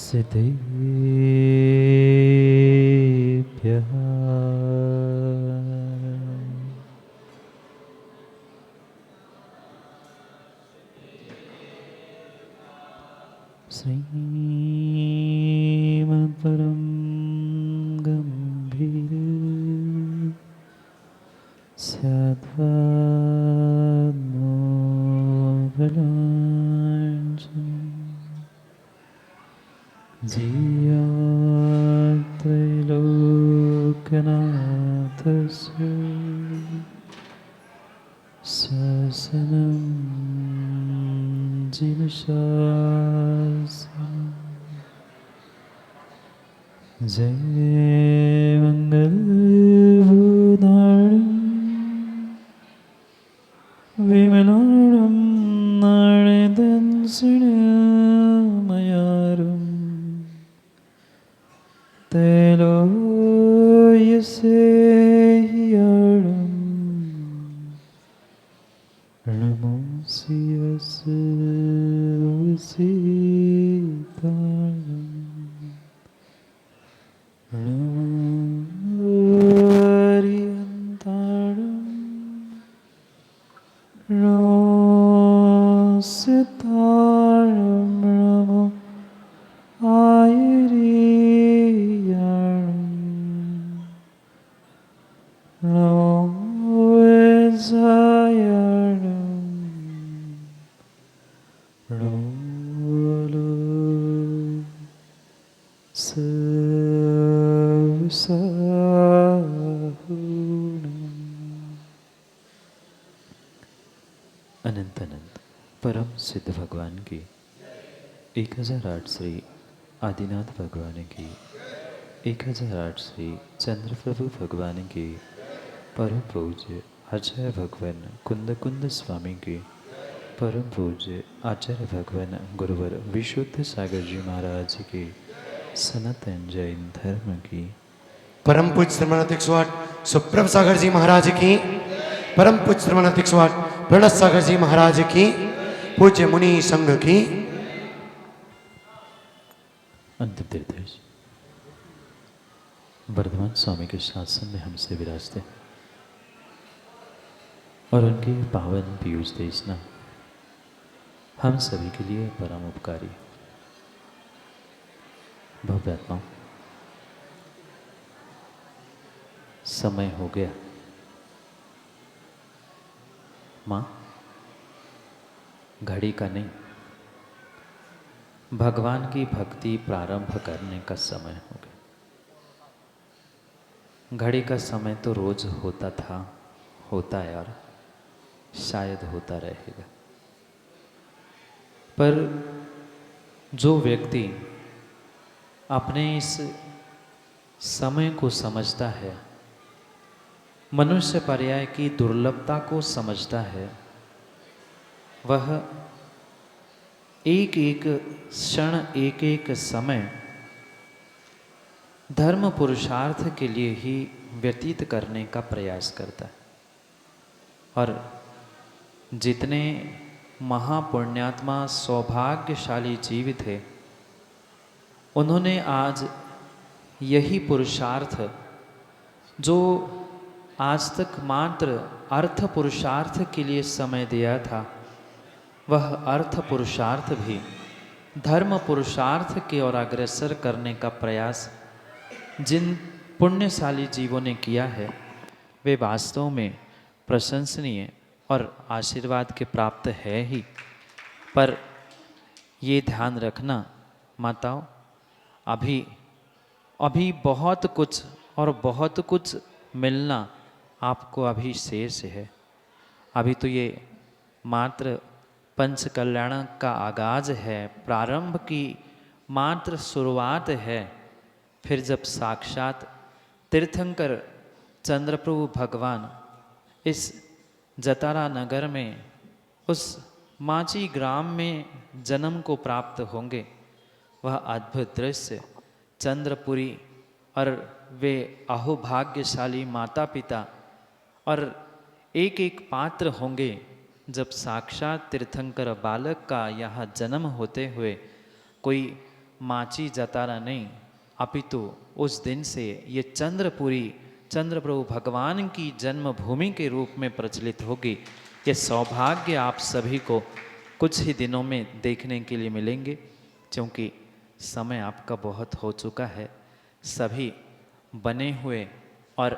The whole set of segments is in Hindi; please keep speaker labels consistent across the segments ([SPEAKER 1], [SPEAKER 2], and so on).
[SPEAKER 1] सिद्धेभ्यः श्रीमद्परं गम्भीर जियात्रैलोक्यनाथस्य शासनं जिनशासनं जय मंगलभूतारणं विमलाणं नारदंसनमयारं तैलोक्यसेह्यं नमोऽस्यस्यवसीतारणं नमोऽरिहन्तारणं नमोऽस्यतारणं नमो आयरीयाणं नमो वज्रायाणं नमो अनंत अनंत परम सिद्ध भगवान की 1008 श्री आदिनाथ भगवान की 1008 श्री चंद्रप्रभु भगवान की परम पूज्य आचार्य भगवान कुंद कुंद स्वामी की परम पूज्य आचार्य भगवान गुरुवर विशुद्ध सागर जी महाराज की सनातन जैन धर्म की
[SPEAKER 2] परम पूज्य श्रीमद 108 सुप्रभ सागर जी महाराज की परम पूज्य श्रीमद 108 प्रणत सागर जी महाराज की पूज्य मुनि संघ की
[SPEAKER 1] अंतिम तीर्थेश वर्धमान स्वामी के शासन में हमसे विराजते और उनके पावन पीयूष देशना हम सभी के लिए परम उपकारी भव्य आत्माओं, समय हो गया। माँ, घड़ी का नहीं, भगवान की भक्ति प्रारंभ करने का समय हो गया। घड़ी का समय तो रोज होता था, होता है और शायद होता रहेगा, पर जो व्यक्ति अपने इस समय को समझता है, मनुष्य पर्याय की दुर्लभता को समझता है, वह एक एक क्षण एक एक समय धर्म पुरुषार्थ के लिए ही व्यतीत करने का प्रयास करता है। और जितने महापुण्यात्मा सौभाग्यशाली जीव थे, उन्होंने आज यही पुरुषार्थ जो आज तक मात्र अर्थ पुरुषार्थ के लिए समय दिया था, वह अर्थ पुरुषार्थ भी धर्म पुरुषार्थ की ओर अग्रसर करने का प्रयास जिन पुण्यशाली जीवों ने किया है, वे वास्तव में प्रशंसनीय और आशीर्वाद के प्राप्त है ही। पर ये ध्यान रखना माताओं, अभी बहुत कुछ और बहुत कुछ मिलना आपको अभी शेष है। अभी तो ये मात्र पंच कल्याण का आगाज है, प्रारंभ की मात्र शुरुआत है। फिर जब साक्षात तीर्थंकर चंद्रप्रभु भगवान इस जतारा नगर में उस माची ग्राम में जन्म को प्राप्त होंगे, वह अद्भुत दृश्य चंद्रपुरी और वे अहोभाग्यशाली माता पिता और एक एक पात्र होंगे जब साक्षात तीर्थंकर बालक का यहाँ जन्म होते हुए कोई माची जतारा नहीं, अपितु उस दिन से ये चंद्रपुरी चंद्रप्रभु भगवान की जन्मभूमि के रूप में प्रचलित होगी। ये सौभाग्य आप सभी को कुछ ही दिनों में देखने के लिए मिलेंगे, क्योंकि समय आपका बहुत हो चुका है। सभी बने हुए और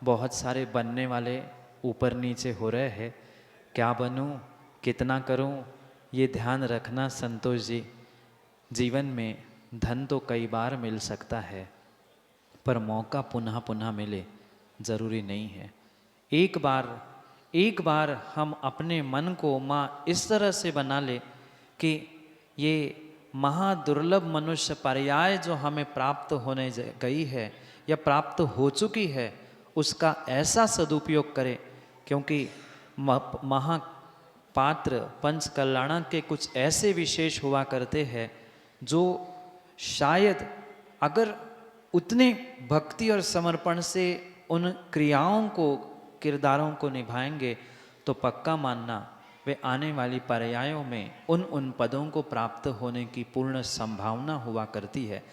[SPEAKER 1] बहुत सारे बनने वाले ऊपर नीचे हो रहे हैं। क्या बनूं, कितना करूं, ये ध्यान रखना संतोष जी। जीवन में धन तो कई बार मिल सकता है, पर मौका पुनः पुनः मिले ज़रूरी नहीं है। एक बार हम अपने मन को माँ इस तरह से बना ले कि ये महादुर्लभ मनुष्य पर्याय जो हमें प्राप्त होने गई है या प्राप्त हो चुकी है, उसका ऐसा सदुपयोग करें, क्योंकि महापात्र पंच कल्याणक के कुछ ऐसे विशेष हुआ करते हैं जो शायद अगर उतने भक्ति और समर्पण से उन क्रियाओं को, किरदारों को निभाएंगे तो पक्का मानना वे आने वाली पर्यायों में उन पदों को प्राप्त होने की पूर्ण संभावना हुआ करती है।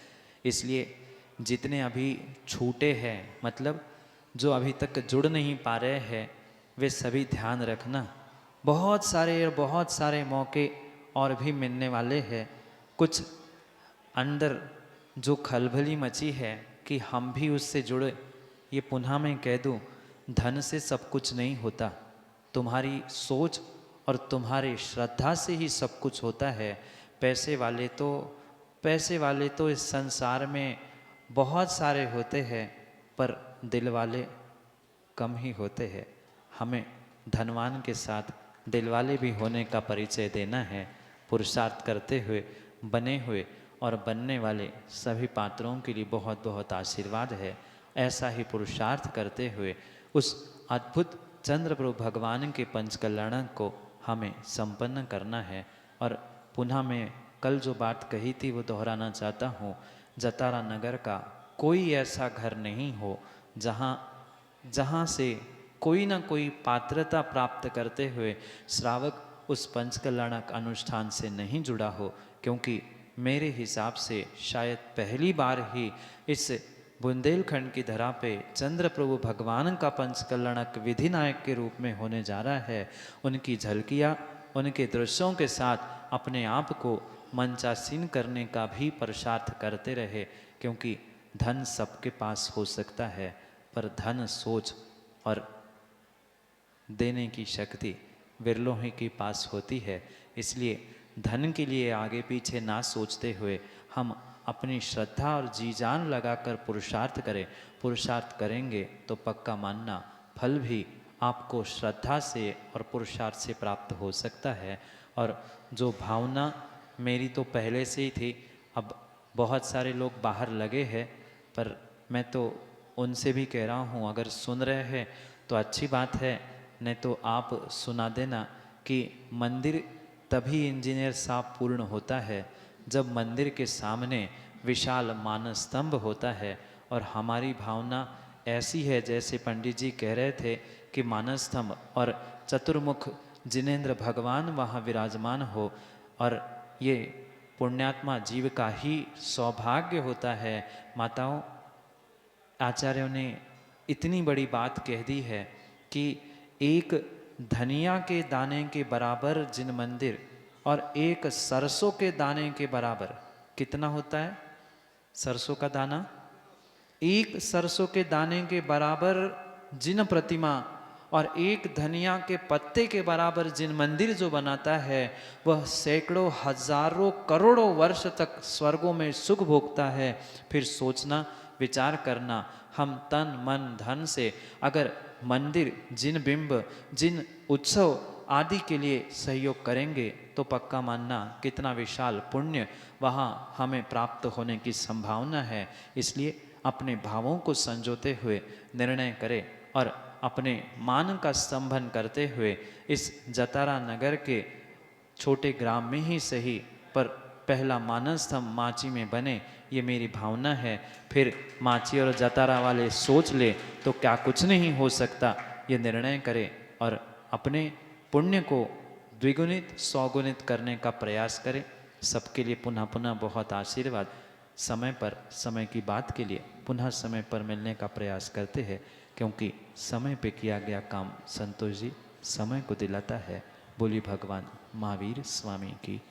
[SPEAKER 1] इसलिए जितने अभी छूटे हैं, मतलब जो अभी तक जुड़ नहीं पा रहे हैं, वे सभी ध्यान रखना। बहुत सारे मौके और भी मिलने वाले हैं। कुछ अंदर जो खलबली मची है कि हम भी उससे जुड़े, ये पुनः मैं कह दूं, धन से सब कुछ नहीं होता। तुम्हारी सोच और तुम्हारी श्रद्धा से ही सब कुछ होता है। पैसे वाले तो इस संसार में बहुत सारे होते हैं, पर दिल वाले कम ही होते हैं। हमें धनवान के साथ दिल वाले भी होने का परिचय देना है। पुरुषार्थ करते हुए बने हुए और बनने वाले सभी पात्रों के लिए बहुत बहुत आशीर्वाद है। ऐसा ही पुरुषार्थ करते हुए उस अद्भुत चंद्रप्रभु भगवान के पंचकल्याणक को हमें संपन्न करना है। और पुनः मैं कल जो बात कही थी वो दोहराना चाहता हूँ। जतारा नगर का कोई ऐसा घर नहीं हो जहाँ से कोई ना कोई पात्रता प्राप्त करते हुए श्रावक उस पंचकल्याणक अनुष्ठान से नहीं जुड़ा हो, क्योंकि मेरे हिसाब से शायद पहली बार ही इस बुंदेलखंड की धरा पे चंद्रप्रभु भगवान का पंचकल्याणक विधि नायक के रूप में होने जा रहा है। उनकी झलकियाँ, उनके दृश्यों के साथ अपने आप को मंचासीन करने का भी पुरुषार्थ करते रहे, क्योंकि धन सबके पास हो सकता है, पर धन, सोच और देने की शक्ति विरलों ही के पास होती है। इसलिए धन के लिए आगे पीछे ना सोचते हुए हम अपनी श्रद्धा और जी जान लगाकर पुरुषार्थ करें। पुरुषार्थ करेंगे तो पक्का मानना फल भी आपको श्रद्धा से और पुरुषार्थ से प्राप्त हो सकता है। और जो भावना मेरी तो पहले से ही थी, अब बहुत सारे लोग बाहर लगे हैं, पर मैं तो उनसे भी कह रहा हूँ, अगर सुन रहे हैं तो अच्छी बात है, नहीं तो आप सुना देना कि मंदिर तभी इंजीनियर साहब पूर्ण होता है जब मंदिर के सामने विशाल मानस्तंभ होता है। और हमारी भावना ऐसी है, जैसे पंडित जी कह रहे थे कि मानस्तंभ और चतुर्मुख जिनेन्द्र भगवान वहाँ विराजमान हो। और ये पुण्यात्मा जीव का ही सौभाग्य होता है। माताओं, आचार्यों ने इतनी बड़ी बात कह दी है कि एक धनिया के दाने के बराबर जिन मंदिर और एक सरसों के दाने के बराबर कितना होता है? सरसों का दाना, एक सरसों के दाने के बराबर जिन प्रतिमा और एक धनिया के पत्ते के बराबर जिन मंदिर जो बनाता है, वह सैकड़ों हजारों करोड़ों वर्ष तक स्वर्गों में सुख भोगता है। फिर सोचना, विचार करना, हम तन मन धन से अगर मंदिर, जिन बिंब, जिन उत्सव आदि के लिए सहयोग करेंगे तो पक्का मानना कितना विशाल पुण्य वहाँ हमें प्राप्त होने की संभावना है। इसलिए अपने भावों को संजोते हुए निर्णय करें और अपने मान का स्तंभन करते हुए इस जतारा नगर के छोटे ग्राम में ही सही, पर पहला मानस्तंभ माची में बने, ये मेरी भावना है। फिर माची और जतारा वाले सोच ले तो क्या कुछ नहीं हो सकता, ये निर्णय करें और अपने पुण्य को द्विगुणित 100 गुणित करने का प्रयास करें। सबके लिए पुनः पुनः बहुत आशीर्वाद। समय पर समय की बात के लिए पुनः समय पर मिलने का प्रयास करते हैं, क्योंकि समय पे किया गया काम संतोष जी समय को दिलाता है। बोली भगवान महावीर स्वामी की